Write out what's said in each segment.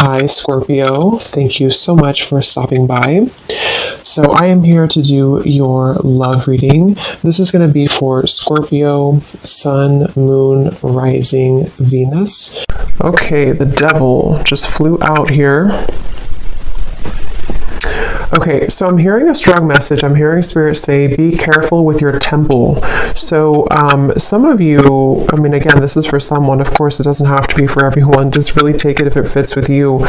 Hi, Scorpio. Thank you so much for stopping by. So I am here to do your love reading. This is going to be for Scorpio, Sun, Moon, Rising, Venus. Okay, the devil just flew out here. Okay, so I'm hearing a strong message. I'm hearing Spirit say, be careful with your temple. So some of you, I mean, again, this is for someone. Of course, it doesn't have to be for everyone. Just really take it if it fits with you.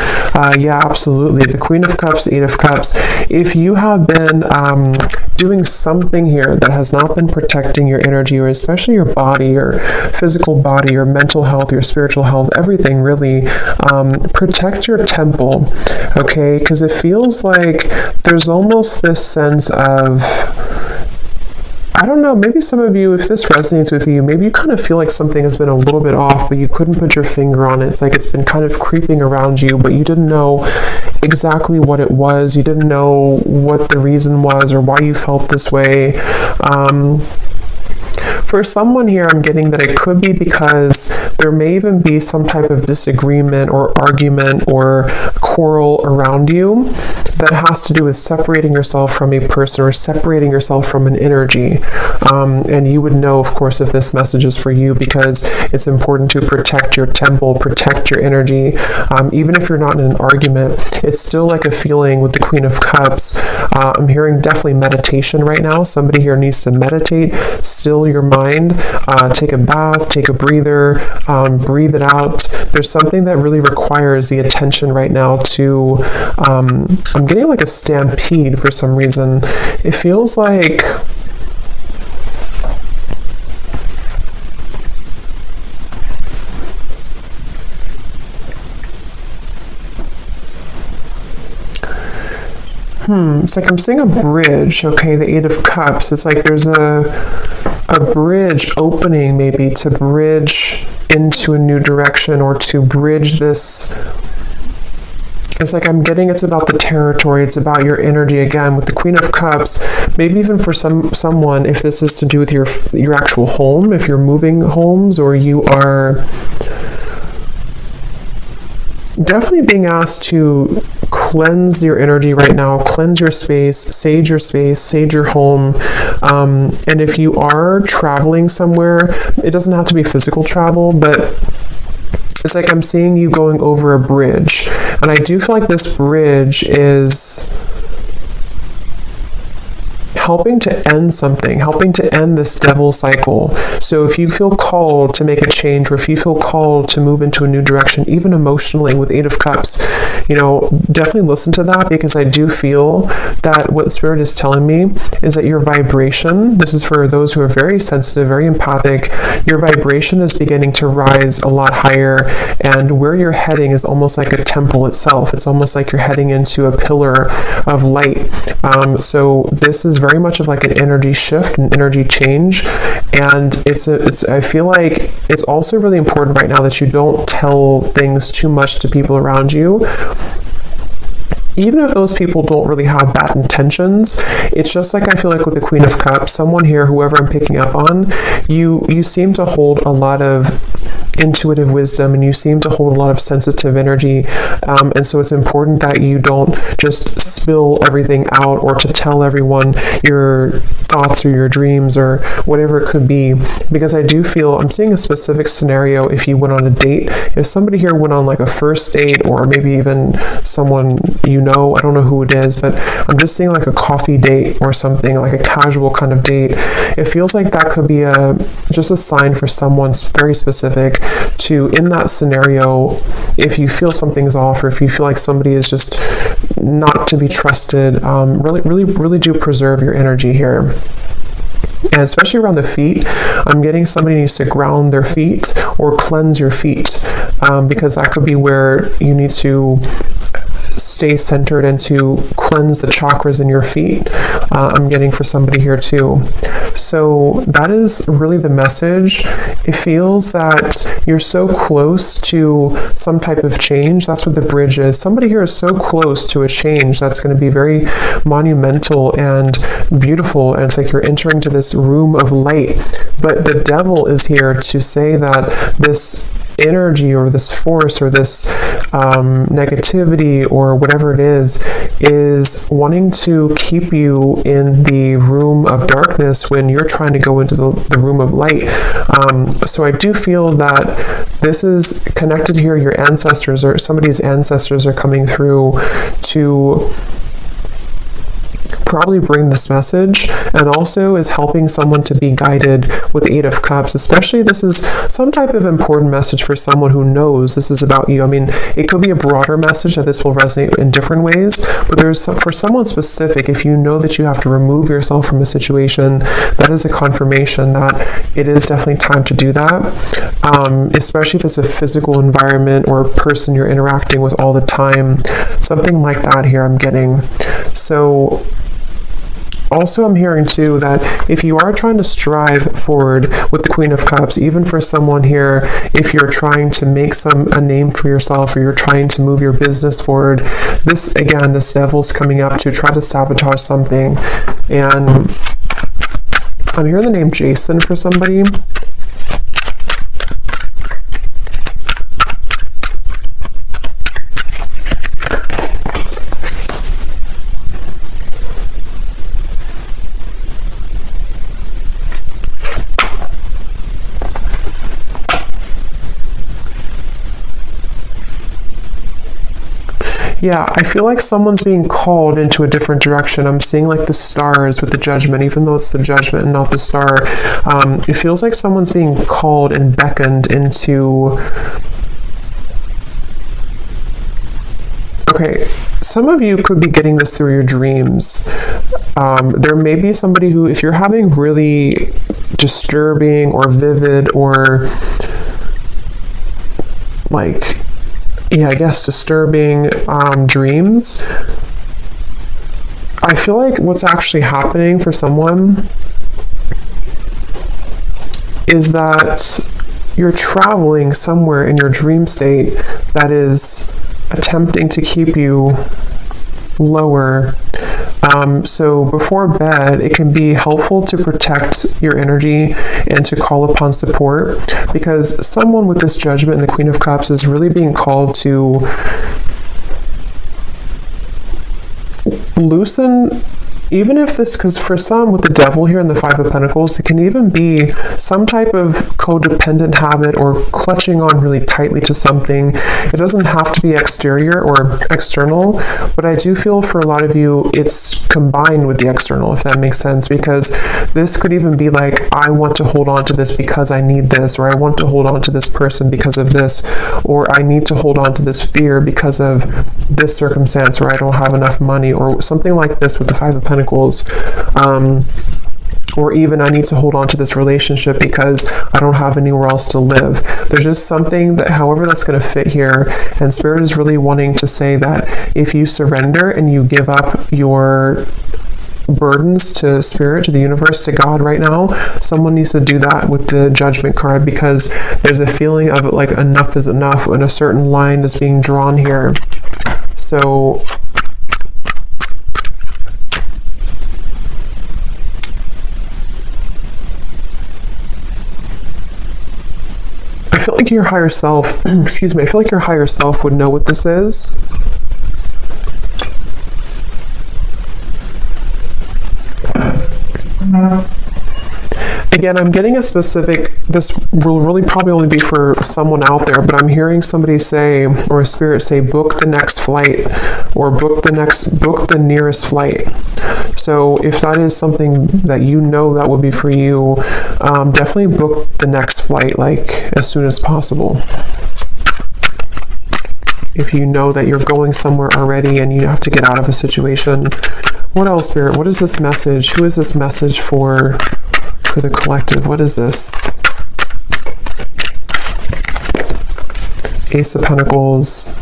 Yeah, absolutely. The Queen of Cups, the Eight of Cups. If you have been doing something here that has not been protecting your energy, or especially your body, your physical body, your mental health, your spiritual health, everything really, protect your temple, okay? Because it feels like there's almost this sense of, I don't know, maybe some of you, if this resonates with you, maybe you kind of feel like something has been a little bit off, but you couldn't put your finger on it. It's like it's been kind of creeping around you, but you didn't know exactly what it was. You didn't know what the reason was or why you felt this way. For someone here, I'm getting that it could be because there may even be some type of disagreement or argument or quarrel around you that has to do with separating yourself from a person or separating yourself from an energy. And you would know, of course, if this message is for you, because it's important to protect your temple, protect your energy. Even if you're not in an argument, it's still like a feeling with the Queen of Cups. I'm hearing definitely meditation right now. Somebody here needs to meditate, still your mind, take a bath, take a breather, breathe it out. There's something that really requires the attention right now to, I'm getting like a stampede for some reason. It feels like it's like I'm seeing a bridge, okay, the Eight of Cups. It's like there's a bridge opening, maybe to bridge into a new direction or to bridge this. It's like I'm getting it's about the territory, it's about your energy again with the Queen of Cups. Maybe even for someone, if this is to do with your actual home, if you're moving homes, or you are definitely being asked to cleanse your energy right now, cleanse your space, sage your home. And if you are traveling somewhere, it doesn't have to be physical travel, but it's like I'm seeing you going over a bridge. And I do feel like this bridge is helping to end something, helping to end this devil cycle. So if you feel called to make a change, or if you feel called to move into a new direction, even emotionally with Eight of Cups, you know, definitely listen to that, because I do feel that what Spirit is telling me is that your vibration, this is for those who are very sensitive, very empathic, your vibration is beginning to rise a lot higher, and where you're heading is almost like a temple itself. It's almost like you're heading into a pillar of light. So this is very much of like an energy shift, an energy change, and I feel like it's also really important right now that you don't tell things too much to people around you. Even if those people don't really have bad intentions, it's just like I feel like with the Queen of Cups, someone here, whoever I'm picking up on, you seem to hold a lot of intuitive wisdom, and you seem to hold a lot of sensitive energy, and so it's important that you don't just spill everything out or to tell everyone your thoughts or your dreams or whatever it could be, because I do feel I'm seeing a specific scenario. If you went on a date, if somebody here went on like a first date, or maybe even someone you know, I don't know who it is, but I'm just seeing like a coffee date or something, like a casual kind of date. It feels like that could be just a sign for someone very specific to, in that scenario, if you feel something's off, or if you feel like somebody is just not to be trusted, really do preserve your energy here. And especially around the feet, I'm getting somebody needs to ground their feet or cleanse your feet, because that could be where you need to stay centered and to cleanse the chakras in your feet. I'm getting for somebody here too. So that is really the message. It feels that you're so close to some type of change. That's what the bridge is. Somebody here is so close to a change that's going to be very monumental and beautiful. And it's like you're entering to this room of light. But the devil is here to say that this energy or this force or this negativity or whatever it is wanting to keep you in the room of darkness when you're trying to go into the room of light. So I do feel that this is connected here. Your ancestors or somebody's ancestors are coming through to probably bring this message, and also is helping someone to be guided with the Eight of Cups. Especially this is some type of important message for someone who knows this is about you. I mean, it could be a broader message that this will resonate in different ways, but for someone specific, if you know that you have to remove yourself from a situation, that is a confirmation that it is definitely time to do that, especially if it's a physical environment or a person you're interacting with all the time. Something like that here I'm getting. So also, I'm hearing too that if you are trying to strive forward with the Queen of Cups, even for someone here, if you're trying to make a name for yourself or you're trying to move your business forward, this devil's coming up to try to sabotage something. And I'm hearing the name Jason for somebody. Yeah, I feel like someone's being called into a different direction. I'm seeing like the stars with the Judgment, even though it's the Judgment and not the star. It feels like someone's being called and beckoned into... Okay, some of you could be getting this through your dreams. There may be somebody who, if you're having really disturbing or vivid or like... yeah, I guess disturbing dreams, I feel like what's actually happening for someone is that you're traveling somewhere in your dream state that is attempting to keep you lower. So before bed, it can be helpful to protect your energy and to call upon support, because someone with this Judgment and the Queen of Cups is really being called to loosen, even if this, because for some with the Devil here and the Five of Pentacles, it can even be some type of codependent habit or clutching on really tightly to something. It doesn't have to be exterior or external, but I do feel for a lot of you it's combined with the external, if that makes sense, because this could even be like, I want to hold on to this because I need this, or I want to hold on to this person because of this, or I need to hold on to this fear because of this circumstance, or I don't have enough money, or something like this with the Five of Pentacles. Or even I need to hold on to this relationship because I don't have anywhere else to live. There's just something that, however that's going to fit here, and Spirit is really wanting to say that if you surrender and you give up your burdens to Spirit, to the universe, to God right now, someone needs to do that with the Judgment card, because there's a feeling of like enough is enough and a certain line is being drawn here. So I feel like your higher self, excuse me, I feel like your higher self would know what this is. Again, I'm getting a specific, this will really probably only be for someone out there, but I'm hearing somebody say, or a spirit say, book the next flight, or book the nearest flight. So if that is something that you know that would be for you, definitely book the next flight, like as soon as possible. If you know that you're going somewhere already and you have to get out of a situation. What else, Spirit? What is this message? Who is this message for the collective? What is this? Ace of Pentacles.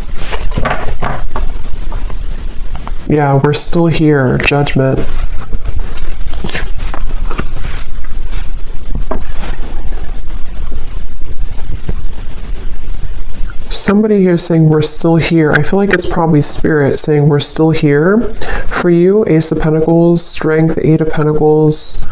Yeah, we're still here. Judgment. Somebody here saying we're still here. I feel like it's probably Spirit saying we're still here for you. Ace of Pentacles, Strength, Eight of Pentacles.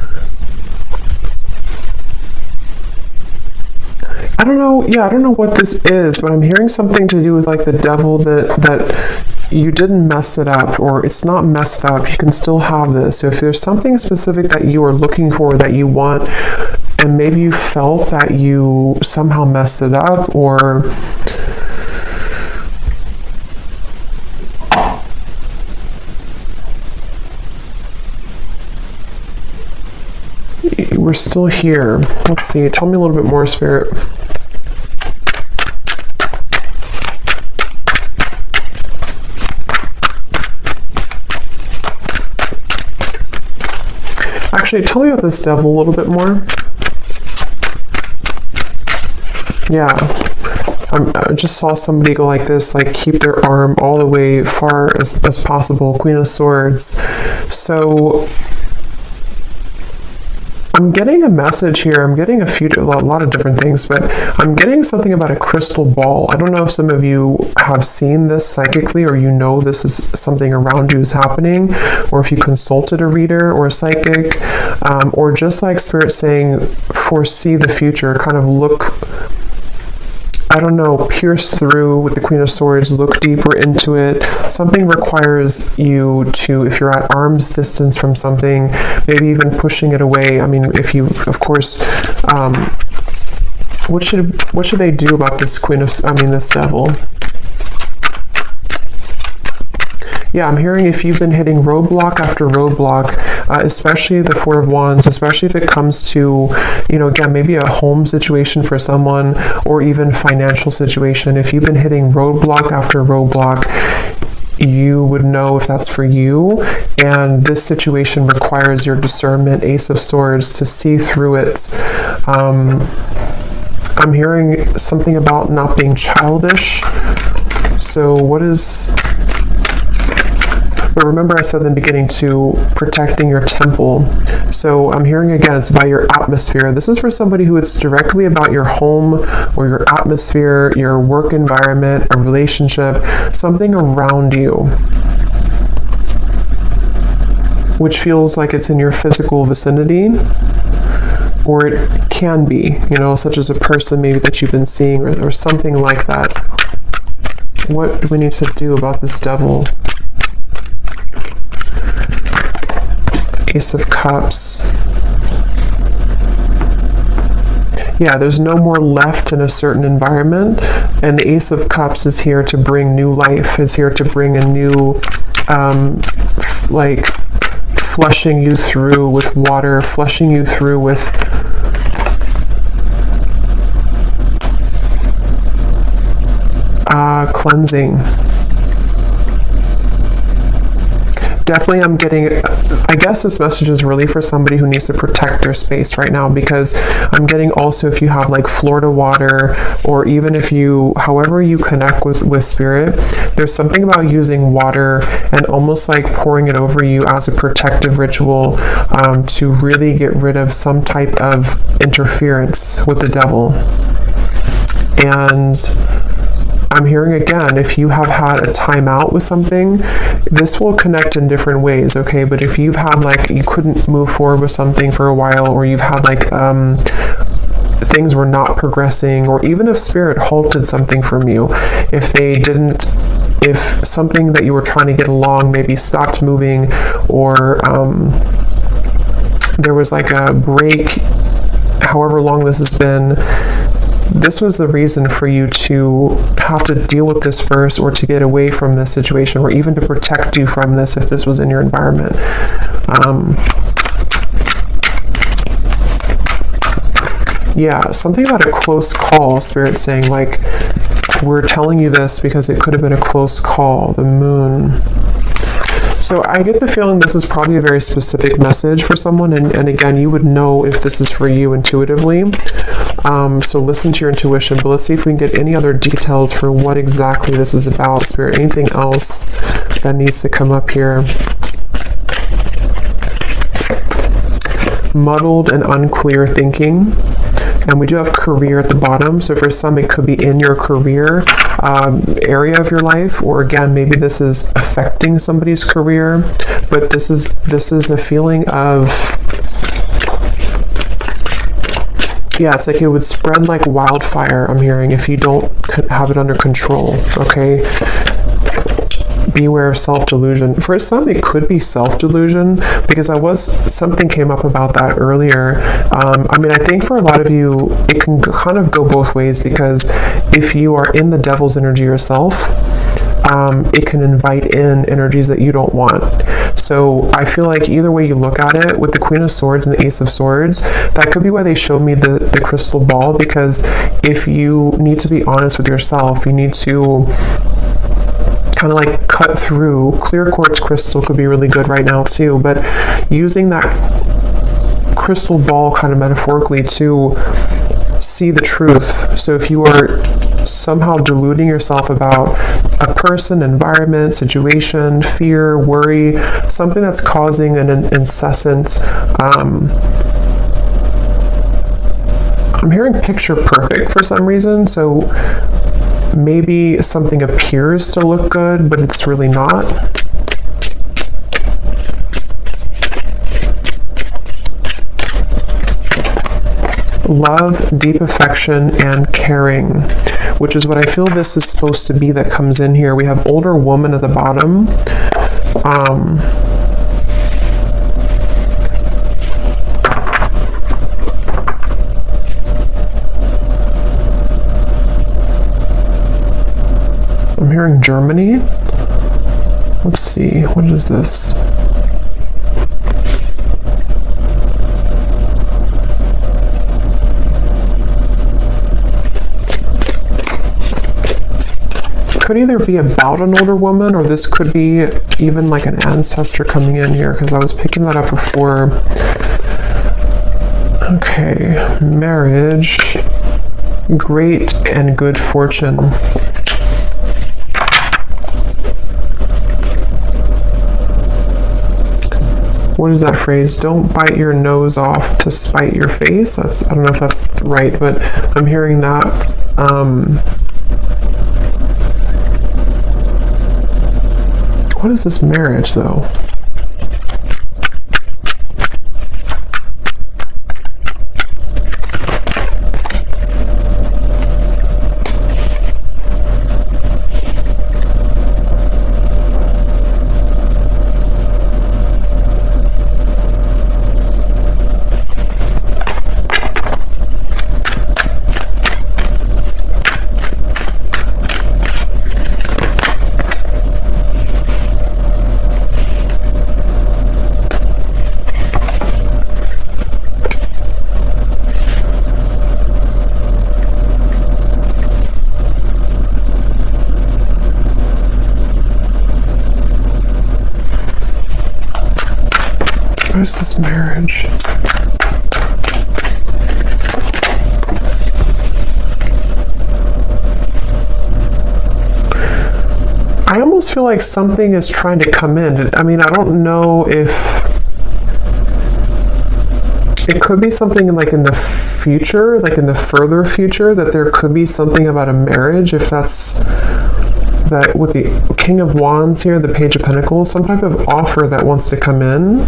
I don't know. Yeah, I don't know what this is, but I'm hearing something to do with like the devil, that you didn't mess it up, or it's not messed up. You can still have this. So if there's something specific that you are looking for, that you want, and maybe you felt that you somehow messed it up, or we're still here. Let's see. Tell me a little bit more, Spirit. Actually, tell me about this devil a little bit more. Yeah. I just saw somebody go like this, like keep their arm all the way far as possible. Queen of Swords. So I'm getting a message here. I'm getting a lot of different things, but I'm getting something about a crystal ball. I don't know if some of you have seen this psychically, or you know this is something around you is happening, or if you consulted a reader or a psychic, or just like Spirit saying, foresee the future, kind of look, I don't know, pierce through with the Queen of Swords, look deeper into it. Something requires you to, if you're at arm's distance from something, maybe even pushing it away. I mean, if you, of course, what should they do about this this devil? Yeah, I'm hearing if you've been hitting roadblock after roadblock, especially the Four of Wands, especially if it comes to, again, maybe a home situation for someone, or even financial situation. If you've been hitting roadblock after roadblock, you would know if that's for you, and this situation requires your discernment, Ace of Swords, to see through it. I'm hearing something about not being childish. So what is... But remember, I said in the beginning to protecting your temple. So I'm hearing again, it's about your atmosphere. This is for somebody who it's directly about your home, or your atmosphere, your work environment, a relationship, something around you, which feels like it's in your physical vicinity, or it can be, such as a person maybe that you've been seeing, or something like that. What do we need to do about this devil? Ace of Cups. Yeah, there's no more left in a certain environment, and the Ace of Cups is here to bring new life, is here to bring a new, like, flushing you through with water, flushing you through with cleansing. Definitely I'm getting, I guess this message is really for somebody who needs to protect their space right now, because I'm getting also if you have like Florida water, or even if you, however you connect with Spirit, there's something about using water and almost like pouring it over you as a protective ritual, to really get rid of some type of interference with the devil. And I'm hearing again, if you have had a timeout with something, this will connect in different ways, okay? But if you've had like, you couldn't move forward with something for a while, or you've had like, things were not progressing, or even if Spirit halted something from you, if something that you were trying to get along maybe stopped moving, or there was like a break, however long this has been, this was the reason for you to have to deal with this first, or to get away from this situation, or even to protect you from this if this was in your environment. Yeah, something about a close call, Spirit saying, like, we're telling you this because it could have been a close call, the Moon. So I get the feeling this is probably a very specific message for someone, and again, you would know if this is for you intuitively. So listen to your intuition, but let's see if we can get any other details for what exactly this is about, Spirit. Anything else that needs to come up here? Muddled and unclear thinking. And we do have career at the bottom. So for some, it could be in your career area of your life, or again, maybe this is affecting somebody's career. But this is a feeling of yeah, it's like it would spread like wildfire, I'm hearing, if you don't have it under control, okay? Beware of self-delusion. For some, it could be self-delusion, because something came up about that earlier. I mean, I think for a lot of you, it can kind of go both ways, because if you are in the devil's energy yourself, it can invite in energies that you don't want. So I feel like either way you look at it, with the Queen of Swords and the Ace of Swords, that could be why they showed me the crystal ball, because if you need to be honest with yourself, you need to kind of like cut through. Clear quartz crystal could be really good right now too, but using that crystal ball kind of metaphorically to see the truth. So if you are somehow deluding yourself about a person, environment, situation, fear, worry, something that's causing an incessant, I'm hearing picture perfect for some reason, so maybe something appears to look good, but it's really not. Love, deep affection, and caring, which is what I feel this is supposed to be that comes in here. We have older woman at the bottom. I'm hearing Germany. Let's see, what is this? Could either be about an older woman, or this could be even like an ancestor coming in here, because I was picking that up before. Okay, marriage, great and good fortune. What is that phrase? Don't bite your nose off to spite your face. I don't know if that's right, but I'm hearing that. What is this marriage, though? What is this marriage? I almost feel like something is trying to come in. I mean, I don't know if it could be something like in the future, like in the further future, that there could be something about a marriage, if that's that with the King of Wands here, the Page of Pentacles, some type of offer that wants to come in.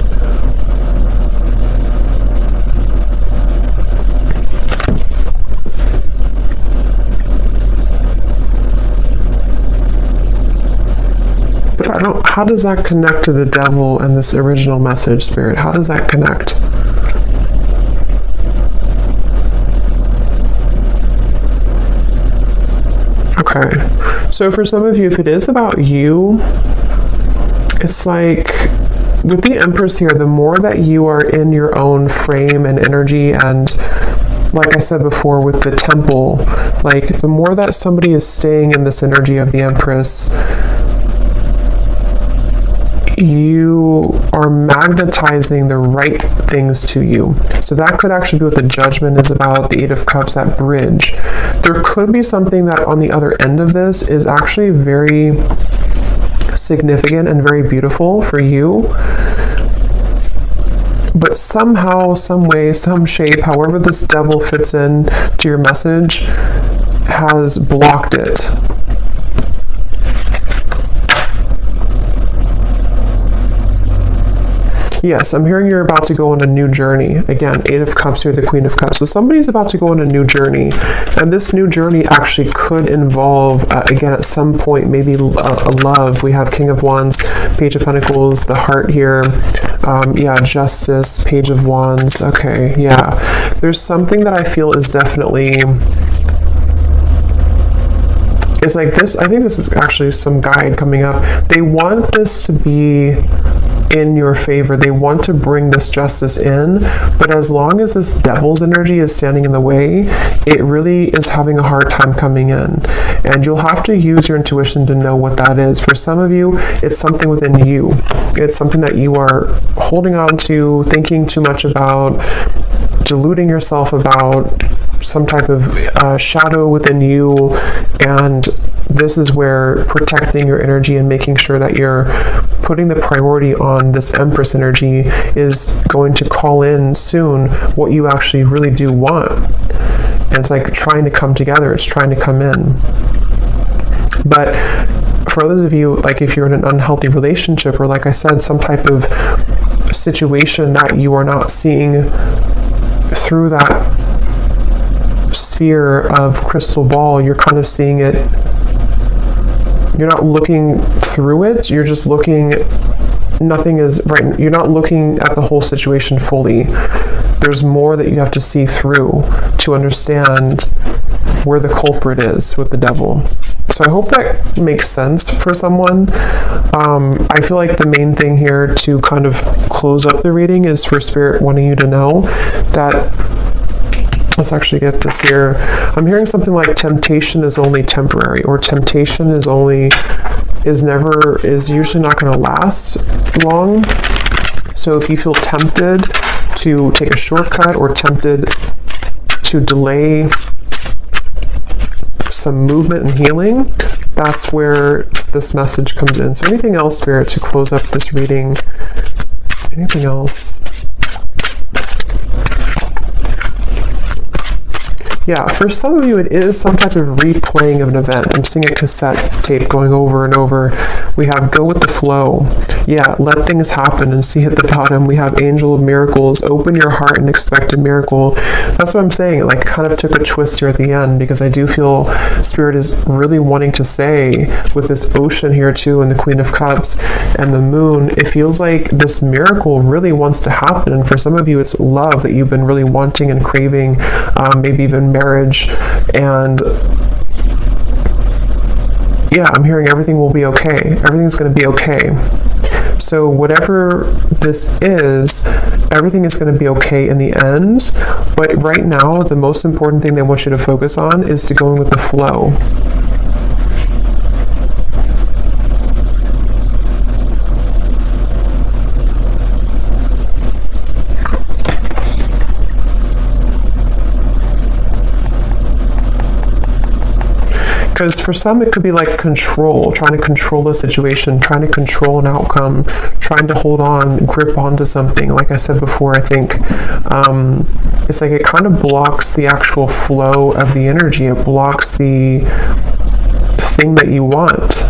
But how does that connect to the devil and this original message, Spirit? How does that connect? Okay, so for some of you, if it is about you, it's like with the Empress here, the more that you are in your own frame and energy, and like I said before with the Temple, like the more that somebody is staying in this energy of the Empress, you are magnetizing the right things to you. So that could actually be what the Judgment is about, the Eight of Cups, that bridge. There could be something that on the other end of this is actually very significant and very beautiful for you. But somehow, some way, some shape, however this devil fits in to your message, has blocked it. Yes, I'm hearing you're about to go on a new journey. Again, 8 of Cups here, the Queen of Cups. So somebody's about to go on a new journey. And this new journey actually could involve, again, at some point, maybe a love. We have King of Wands, Page of Pentacles, the Heart here. Yeah, Justice, Page of Wands. Okay, yeah. There's something that I feel is definitely... It's like this, I think this is actually some guide coming up. They want this to be in your favor. They want to bring this justice in, but as long as this devil's energy is standing in the way, it really is having a hard time coming in. And you'll have to use your intuition to know what that is. For some of you, it's something within you. It's something that you are holding on to, thinking too much about, deluding yourself about, some type of shadow within you, and this is where protecting your energy and making sure that you're putting the priority on this Empress energy is going to call in soon what you actually really do want. And it's like trying to come together, it's trying to come in. But for those of you, like if you're in an unhealthy relationship, or like I said, some type of situation that you are not seeing through that sphere of crystal ball, you're kind of seeing it, you're not looking through it, you're just looking, nothing is right, you're not looking at the whole situation fully. There's more that you have to see through to understand where the culprit is with the devil. So I hope that makes sense for someone. I feel like the main thing here to kind of close up the reading is for Spirit wanting you to know that, let's actually get this here. I'm hearing something like temptation is only temporary, or temptation is usually not going to last long. So if you feel tempted to take a shortcut or tempted to delay some movement and healing, that's where this message comes in. So anything else, Spirit, to close up this reading? Anything else? Yeah, for some of you, it is some type of replaying of an event. I'm seeing a cassette tape going over and over. We have go with the flow. Yeah, let things happen and see at the bottom. We have Angel of Miracles. Open your heart and expect a miracle. That's what I'm saying. It like kind of took a twist here at the end, because I do feel Spirit is really wanting to say with this ocean here too, and the Queen of Cups and the Moon, it feels like this miracle really wants to happen. And for some of you, it's love that you've been really wanting and craving, maybe even marriage. And yeah, I'm hearing everything will be okay. Everything's going to be okay. So whatever this is, everything is going to be okay in the end. But right now, the most important thing they want you to focus on is to go in with the flow. Because for some, it could be like control, trying to control the situation, trying to control an outcome, trying to hold on, grip onto something. Like I said before, I think it's like it kind of blocks the actual flow of the energy. It blocks the thing that you want.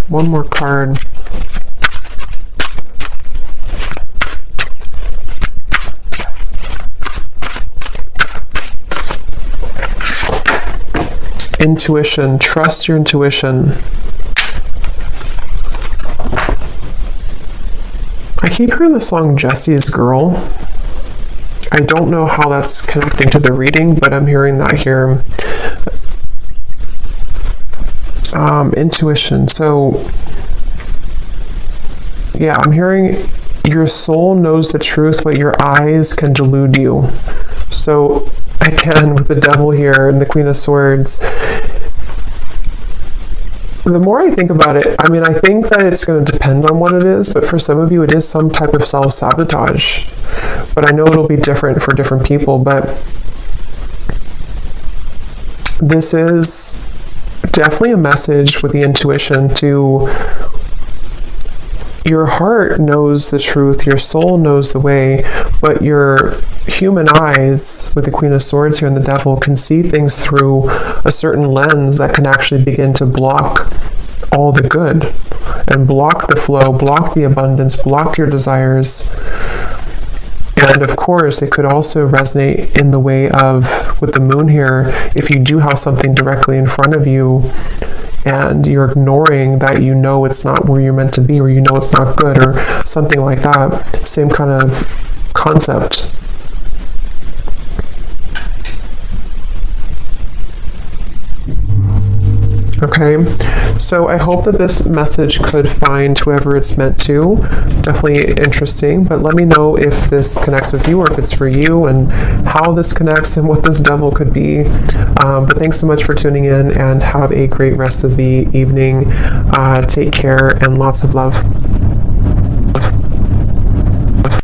One more card. Intuition. Trust your intuition. I keep hearing the song Jesse's Girl. I don't know how that's connecting to the reading, but I'm hearing that here. Intuition. So, yeah, I'm hearing your soul knows the truth, but your eyes can delude you. So, again, with the devil here and the Queen of Swords, the more I think about it, I mean, I think that it's going to depend on what it is, but for some of you, it is some type of self-sabotage. But I know it'll be different for different people, but this is definitely a message with the intuition to, your heart knows the truth, your soul knows the way, but your human eyes, with the Queen of Swords here and the Devil, can see things through a certain lens that can actually begin to block all the good and block the flow, block the abundance, block your desires. And of course, it could also resonate in the way of, with the moon here, if you do have something directly in front of you and you're ignoring that, you know it's not where you're meant to be, or you know it's not good, or something like that. Same kind of concept. Okay, so I hope that this message could find whoever it's meant to. Definitely interesting, but let me know if this connects with you, or if it's for you, and how this connects and what this devil could be. But thanks so much for tuning in, and have a great rest of the evening. Take care and lots of love.